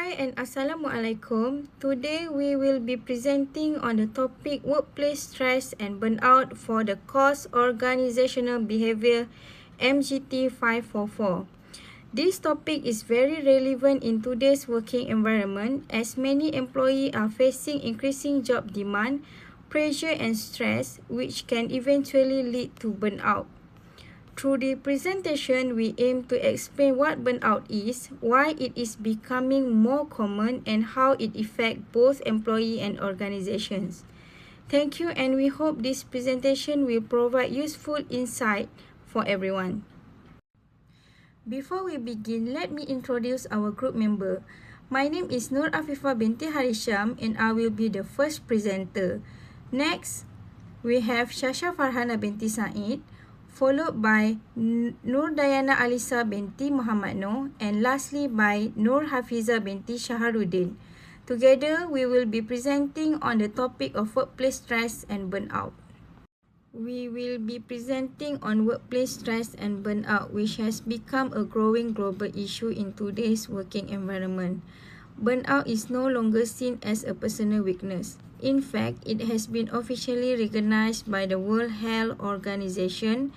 Hi and Assalamualaikum. Today we will be presenting on the topic workplace stress and burnout for the course organizational behavior MGT544. This topic is very relevant in today's working environment as many employees are facing increasing job demand, pressure and stress which can eventually lead to burnout. Through the presentation, we aim to explain what burnout is, why it is becoming more common, and how it affects both employee and organizations. Thank you, and we hope this presentation will provide useful insight for everyone. Before we begin, let me introduce our group member. My name is NOOR BINTI HARISHAM, and I will be the first presenter. Next, we have Syasya Farhana binti Said, followed by NURDAYANA ALISSA binti Muhammad Noor, and lastly by NOOR HAFIZZA binti SYAHARUDIN. Together, we will be presenting on the topic of workplace stress and burnout. We will be presenting on workplace stress and burnout, which has become a growing global issue in today's working environment. Burnout is no longer seen as a personal weakness. In fact, it has been officially recognized by the World Health Organization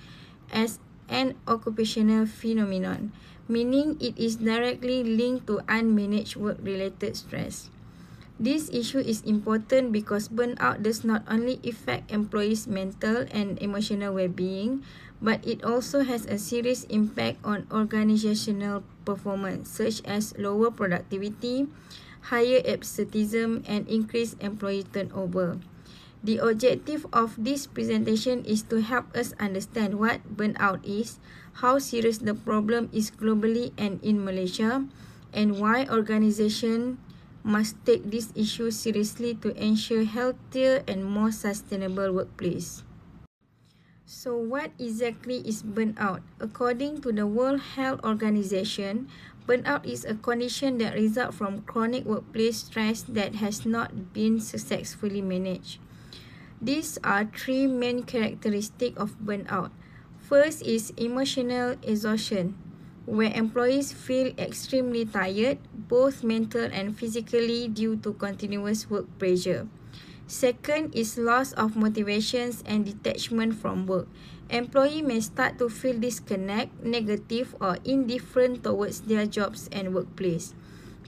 as an occupational phenomenon, meaning it is directly linked to unmanaged work-related stress. This issue is important because burnout does not only affect employees' mental and emotional well-being, but it also has a serious impact on organizational performance, such as lower productivity, higher absenteeism, and increased employee turnover. The objective of this presentation is to help us understand what burnout is, how serious the problem is globally and in Malaysia, and why organizations must take this issue seriously to ensure healthier and more sustainable workplace. So what exactly is burnout? According to the World Health Organization, burnout is a condition that results from chronic workplace stress that has not been successfully managed. These are three main characteristics of burnout. First is emotional exhaustion, where employees feel extremely tired, both mental and physically due to continuous work pressure. Second is loss of motivations and detachment from work. Employees may start to feel disconnect, negative or indifferent towards their jobs and workplace.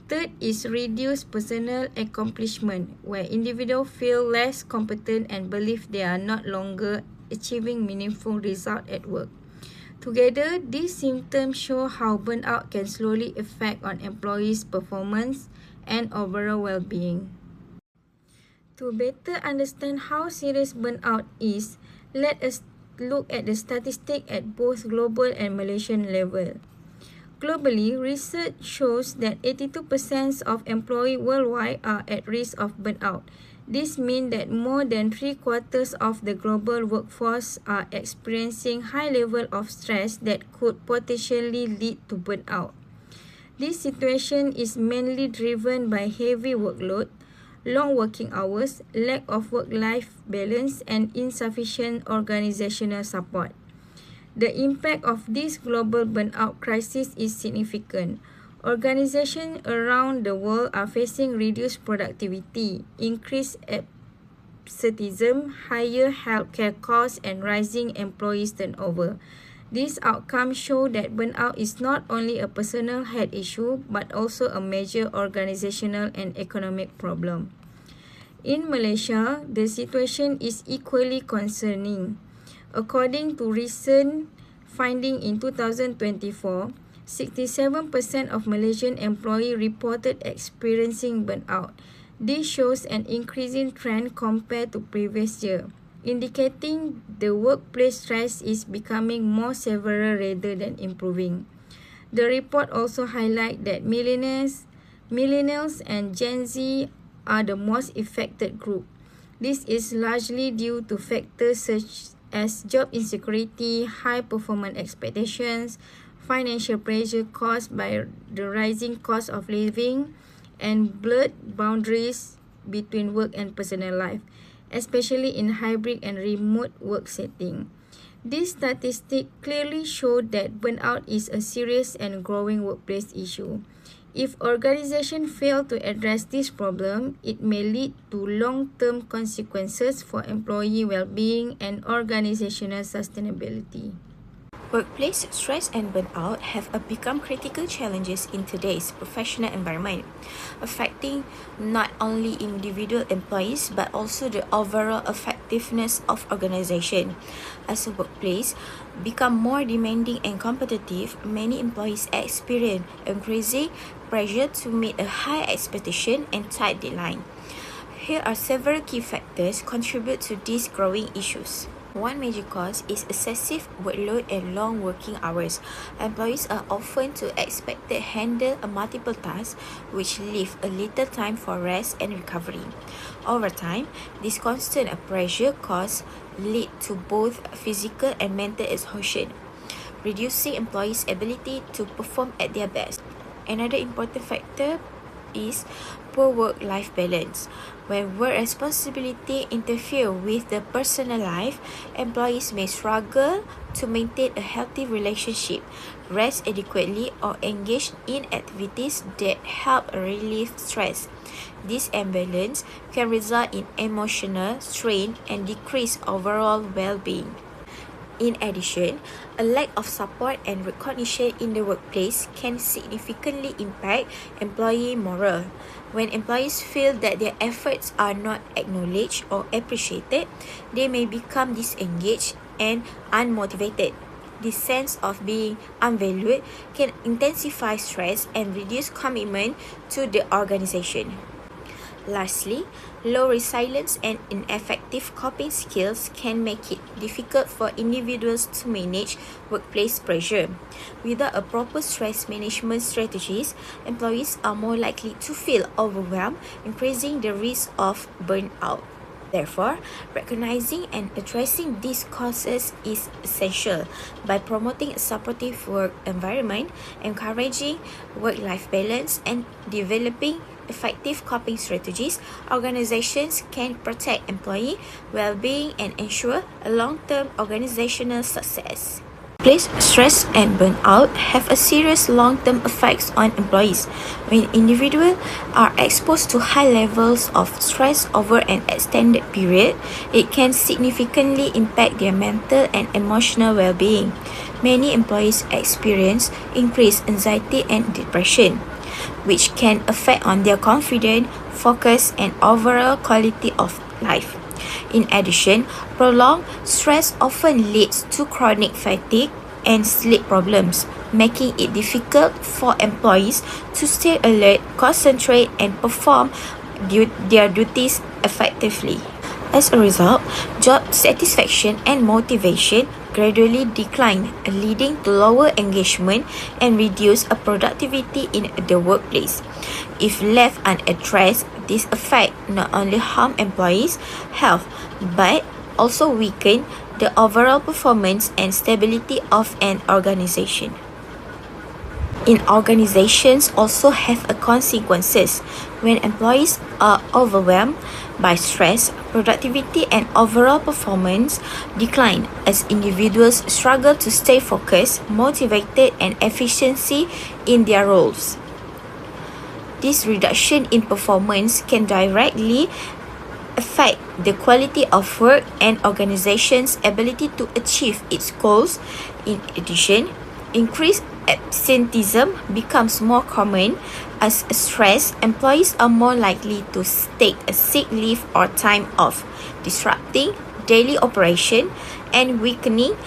Third is reduced personal accomplishment, where individuals feel less competent and believe they are not longer achieving meaningful results at work. Together, these symptoms show how burnout can slowly affect on employees' performance and overall well-being. To better understand how serious burnout is, let us look at the statistics at both global and Malaysian level. Globally, research shows that 82% of employees worldwide are at risk of burnout. This means that more than 3/4 of the global workforce are experiencing high level of stress that could potentially lead to burnout. This situation is mainly driven by heavy workload, long working hours, lack of work-life balance, and insufficient organizational support. The impact of this global burnout crisis is significant. Organizations around the world are facing reduced productivity, increased absenteeism, higher healthcare costs, and rising employee turnover. These outcomes show that burnout is not only a personal health issue but also a major organizational and economic problem. In Malaysia, the situation is equally concerning. According to recent findings in 2024, 67% of Malaysian employees reported experiencing burnout. This shows an increasing trend compared to previous year, indicating the workplace stress is becoming more severe rather than improving. The report also highlights that millennials and Gen Z are the most affected group. This is largely due to factors such as job insecurity, high performance expectations, financial pressure caused by the rising cost of living, and blurred boundaries between work and personal life, especially in hybrid and remote work setting. These statistics clearly show that burnout is a serious and growing workplace issue. If organizations fail to address this problem, it may lead to long-term consequences for employee well-being and organizational sustainability. Workplace stress and burnout have become critical challenges in today's professional environment, affecting not only individual employees but also the overall effectiveness of organization. As a workplace become more demanding and competitive, many employees experience increasing pressure to meet a high expectation and tight deadline. Here are several key factors contribute to these growing issues. One major cause is excessive workload and long working hours. Employees are often expected to handle multiple tasks, which leave a little time for rest and recovery. Over time, this constant pressure cause lead to both physical and mental exhaustion, reducing employees' ability to perform at their best. Another important factor is poor work-life balance. When work responsibility interfere with the personal life, employees may struggle to maintain a healthy relationship, rest adequately, or engage in activities that help relieve stress. This imbalance can result in emotional strain and decreased overall well-being. In addition, a lack of support and recognition in the workplace can significantly impact employee morale. When employees feel that their efforts are not acknowledged or appreciated, they may become disengaged and unmotivated. This sense of being unvalued can intensify stress and reduce commitment to the organization. Lastly, low resilience and ineffective coping skills can make it difficult for individuals to manage workplace pressure. Without a proper stress management strategies, employees are more likely to feel overwhelmed, increasing the risk of burnout. Therefore, recognizing and addressing these causes is essential. By promoting a supportive work environment, encouraging work-life balance, and developing effective coping strategies, organizations can protect employee well-being and ensure a long-term organizational success. Workplace stress and burnout have a serious long-term effects on employees. When individuals are exposed to high levels of stress over an extended period, it can significantly impact their mental and emotional well-being. Many employees experience increased anxiety and depression, which can affect on their confidence, focus, and overall quality of life. In addition, prolonged stress often leads to chronic fatigue and sleep problems, making it difficult for employees to stay alert, concentrate, and perform their duties effectively. As a result, job satisfaction and motivation gradually decline, leading to lower engagement and reduced productivity in the workplace. If left unaddressed, this effect not only harm employees' health but also weaken the overall performance and stability of an organization. Organizations also have consequences. When employees are overwhelmed by stress, productivity and overall performance decline as individuals struggle to stay focused, motivated, and efficiency in their roles. This reduction in performance can directly affect the quality of work and organization's ability to achieve its goals. In addition, increased absenteeism becomes more common. As stress, employees are more likely to take a sick leave or time off, disrupting daily operation and weakening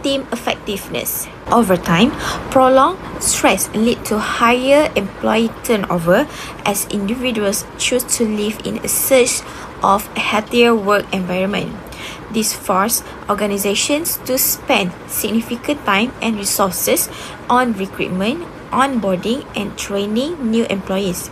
team effectiveness. Over time, prolonged stress leads to higher employee turnover as individuals choose to live in a search of a healthier work environment. This forces organizations to spend significant time and resources on recruitment, onboarding, and training new employees.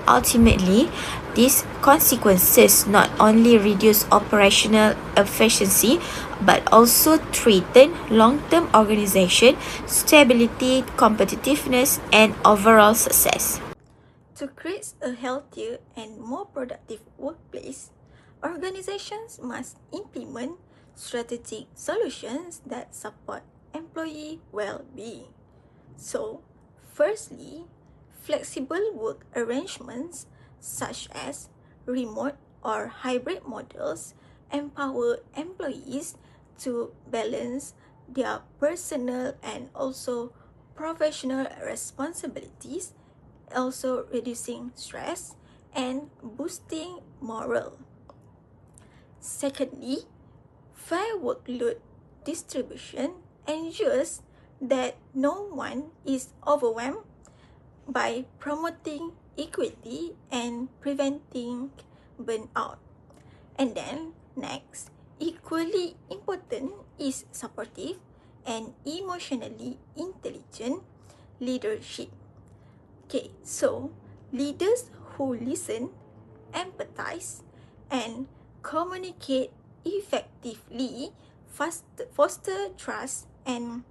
Ultimately, these consequences not only reduce operational efficiency but also threaten long-term organization stability, competitiveness, and overall success. To create a healthier and more productive workplace, organizations must implement strategic solutions that support employee well-being. So, firstly, flexible work arrangements such as remote or hybrid models empower employees to balance their personal and also professional responsibilities, also reducing stress and boosting morale. Secondly, fair workload distribution ensures that no one is overwhelmed by promoting equity and preventing burnout. And then next, equally important is supportive and emotionally intelligent leadership. Okay, so leaders who listen, empathize, and communicate effectively foster trust and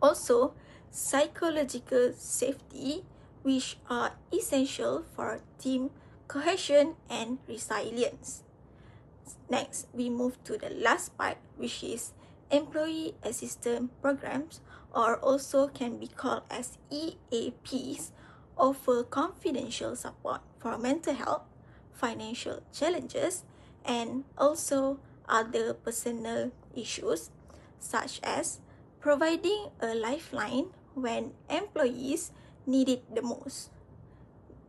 also psychological safety, which are essential for team cohesion and resilience. Next, we move to the last part, which is employee assistance programs, or also can be called as EAPs, offer confidential support for mental health, financial challenges, and also other personal issues, such as providing a lifeline when employees need it the most.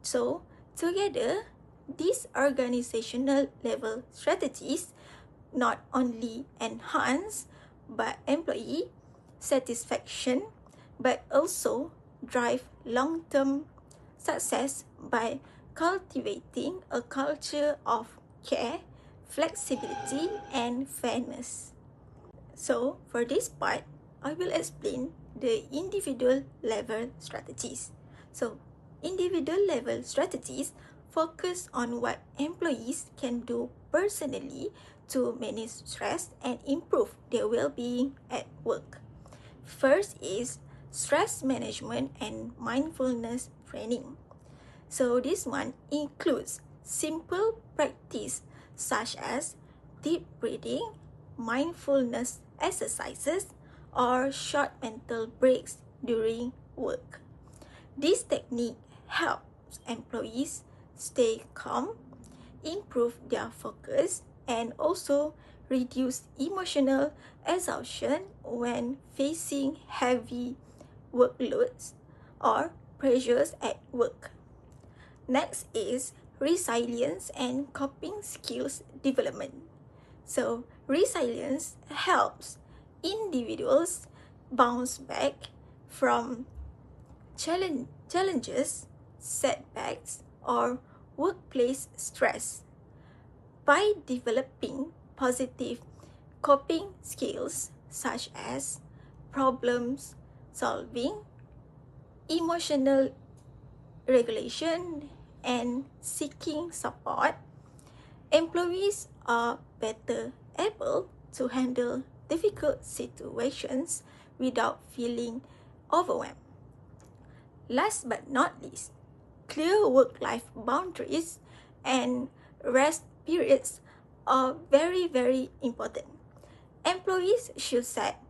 So, together, these organizational level strategies not only enhance by employee satisfaction but also drive long-term success by cultivating a culture of care, flexibility, and fairness. So, for this part, I will explain the individual level strategies. So, individual level strategies focus on what employees can do personally to manage stress and improve their well-being at work. First is stress management and mindfulness training. So this one includes simple practice such as deep breathing, mindfulness exercises, or short mental breaks during work. This technique helps employees stay calm, improve their focus, and also reduce emotional exhaustion when facing heavy workloads or pressures at work. Next is resilience and coping skills development. So, resilience helps individuals bounce back from challenges, setbacks, or workplace stress by developing positive coping skills such as problem solving, emotional regulation, and seeking support. Employees are better able to handle difficult situations without feeling overwhelmed. Last but not least, clear work-life boundaries and rest periods are very important. Employees should set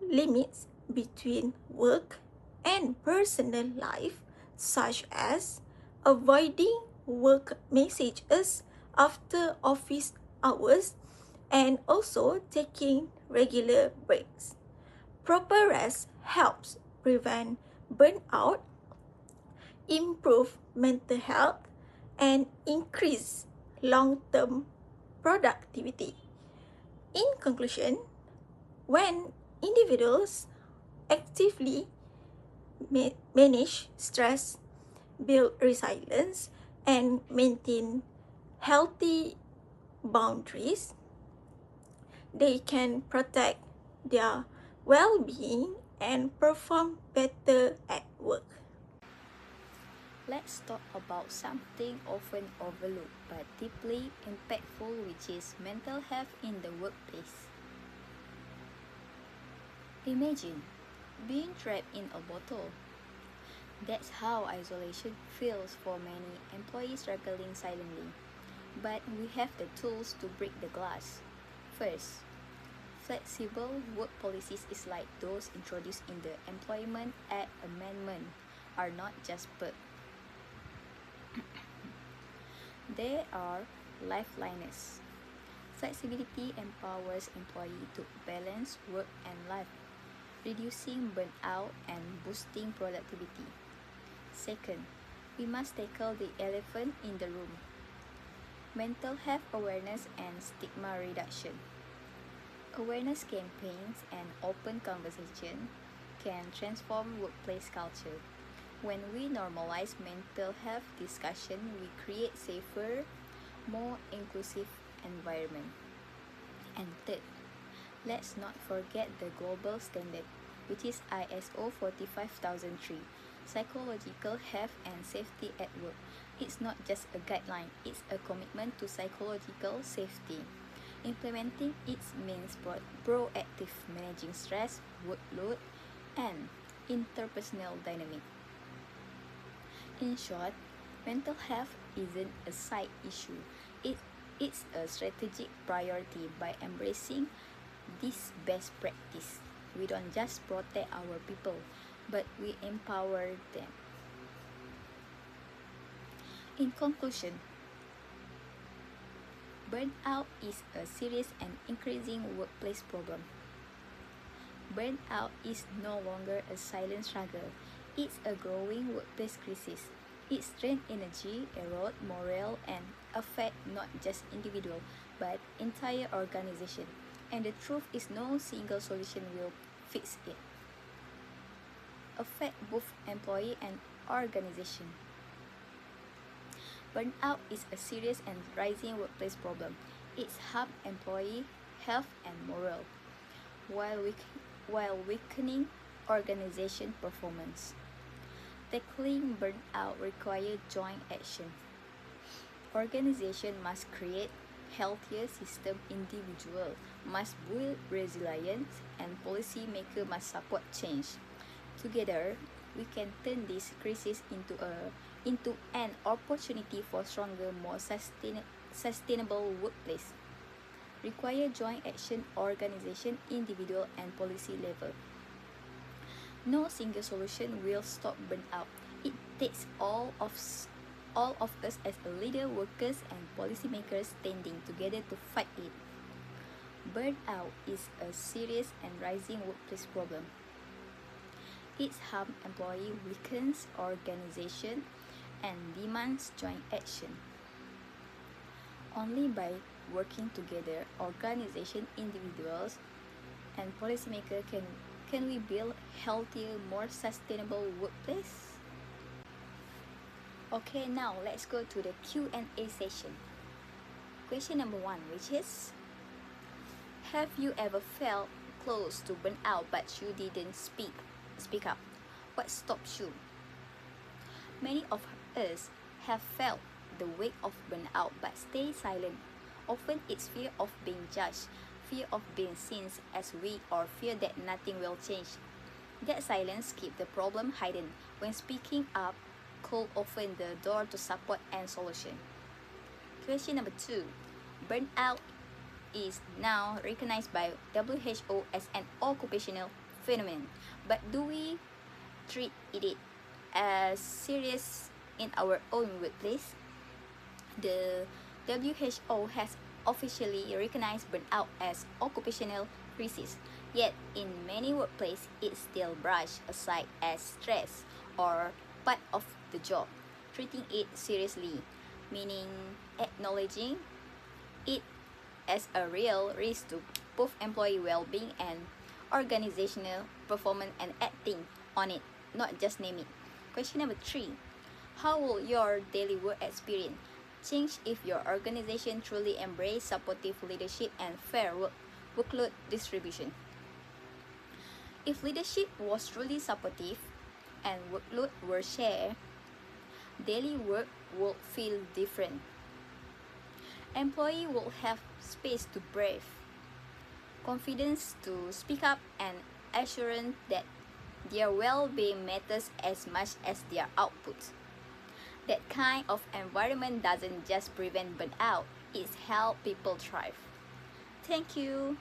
limits between work and personal life, such as avoiding work messages after office hours and also taking regular breaks. Proper rest helps prevent burnout, improve mental health, and increase long-term productivity. In conclusion, when individuals actively manage stress, build resilience, and maintain healthy boundaries, they can protect their well-being and perform better at work. Let's talk about something often overlooked but deeply impactful, which is mental health in the workplace. Imagine being trapped in a bottle. That's how isolation feels for many employees struggling silently. But we have the tools to break the glass. First, flexible work policies is like those introduced in the Employment Act Amendment are not just They are lifeliners. Flexibility empowers employees to balance work and life, reducing burnout and boosting productivity. Second, we must tackle the elephant in the room: mental health awareness and stigma reduction. Awareness campaigns and open conversation can transform workplace culture. When we normalize mental health discussion, we create safer, more inclusive environment. And third, let's not forget the global standard, which is ISO 45003, Psychological Health and Safety at Work. It's not just a guideline, it's a commitment to psychological safety. Implementing it means proactive managing stress, workload, and interpersonal dynamic. In short, mental health isn't a side issue. It's a strategic priority. By embracing this best practice, we don't just protect our people, but we empower them. In conclusion, burnout is a serious and increasing workplace problem. Burnout is no longer a silent struggle. It's a growing workplace crisis. It strains energy, erodes morale, and affects not just individual but entire organization. And the truth is, no single solution will fix it. Affect both employee and organization. Burnout is a serious and rising workplace problem. It's harms employee health and morale, while weakening organization performance. Tackling burnout requires joint action. Organization must create healthier system, individual must build resilience, and policymakers must support change. Together, we can turn this crisis into an opportunity for stronger, more sustainable workplace. Require joint action, organization, individual, and policy level. No single solution will stop burnout. It takes all of us as a leader, workers, and policymakers standing together to fight it. Burnout is a serious and rising workplace problem. It harms employee, weakens organization, and demands joint action. Only by working together, organization, individuals, and policymakers can we build healthier, more sustainable workplace? Okay, now let's go to the Q&A session. Question number 1, which is, have you ever felt close to burnout but you didn't speak up? What stops you? Many of us have felt the weight of burnout but stay silent. Often it's fear of being judged, fear of being seen as weak, or fear that nothing will change. That silence keeps the problem hidden. When speaking up could open the door to support and solution. Question number 2. Burnout is now recognized by WHO as an occupational phenomenon, but do we treat it as serious in our own workplace? The WHO has officially recognized burnout as occupational crisis, yet in many workplaces it's still brushed aside as stress or part of the job. Treating it seriously, meaning acknowledging it as a real risk to both employee well-being and organizational performance, and acting on it, not just name it. Question number 3. How will your daily work experience change if your organization truly embrace supportive leadership and fair workload distribution? If leadership was truly supportive and workload were shared, daily work would feel different. Employees will have space to breathe, confidence to speak up, and assurance that their well-being matters as much as their output. That kind of environment doesn't just prevent burnout, it helps people thrive. Thank you.